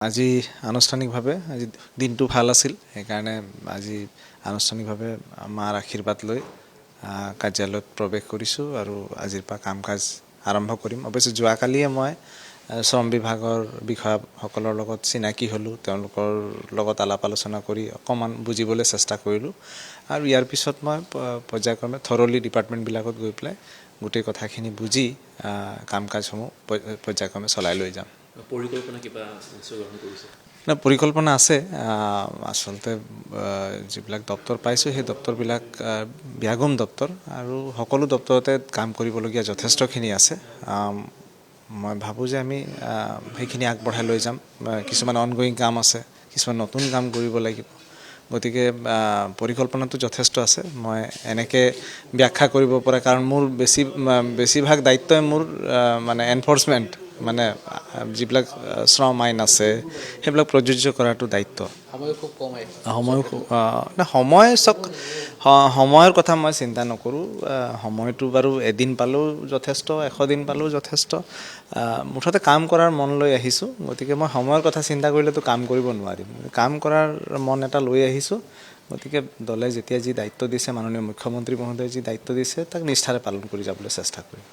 আজি আনুষ্ঠানিকভাৱে আজি দিনটো ভাল আছিল সেইকাৰণে আজি আনুষ্ঠানিকভাৱে মাৰ আশীৰ্বাদ লৈ কাৰ্যালয়ত প্ৰৱেশ কৰিছোঁ আৰু আজিৰ পৰা কাম কাজ আৰম্ভ কৰিম। অৱশ্যে যোৱাকালিয়ে মই শ্ৰম বিভাগৰ বিষয়াসকলৰ লগত চিনাকি হ'লোঁ, তেওঁলোকৰ লগত আলাপ আলোচনা কৰি অকণমান বুজিবলৈ চেষ্টা কৰিলোঁ আৰু ইয়াৰ পিছত মই পৰ্যায়ক্ৰমে থৰলি ডিপাৰ্টমেণ্টবিলাকত গৈ পেলাই গোটেই কথাখিনি বুজি কাম কাজসমূহ পৰ্যায়ক্ৰমে চলাই লৈ যাম। পৰিকল্পনা কিবা গ্ৰহণ কৰিছে? পৰিকল্পনা আছে। আচলতে যিবিলাক দপ্তৰ পাইছোঁ সেই দপ্তৰবিলাক ব্যাগুম দপ্তৰ আৰু সকলো দপ্তৰতে কাম কৰিবলগীয়া যথেষ্টখিনি আছে। মই ভাবোঁ যে আমি সেইখিনি আগবঢ়াই লৈ যাম। কিছুমান অনগয়িং কাম আছে, কিছুমান নতুন কাম কৰিব লাগিব। গতিকে পৰিকল্পনাটো যথেষ্ট আছে। মই এনেকৈ ব্যাখ্যা কৰিব পৰা, কাৰণ মোৰ বেছিভাগ দায়িত্বই মোৰ মানে এনফৰ্চমেণ্ট, মানে যিবিলাক শ্ৰম আইন আছে সেইবিলাক প্ৰযোজ্য কৰাটো দায়িত্ব। সময় খুব কমাই সময়ৰ কথা মই চিন্তা নকৰোঁ। সময়টো বাৰু এদিন পালেও যথেষ্ট, 100 দিন পালেও যথেষ্ট। মুঠতে কাম কৰাৰ মন লৈ আহিছোঁ। গতিকে মই সময়ৰ কথা চিন্তা কৰিলেতো কাম কৰিব নোৱাৰিম। কাম কৰাৰ মন এটা লৈ আহিছোঁ। গতিকে দলে যেতিয়া যি দায়িত্ব দিছে, মাননীয় মুখ্যমন্ত্ৰী মহোদয়ে যি দায়িত্ব দিছে তাক নিষ্ঠাৰে পালন কৰি যাবলৈ চেষ্টা কৰিম।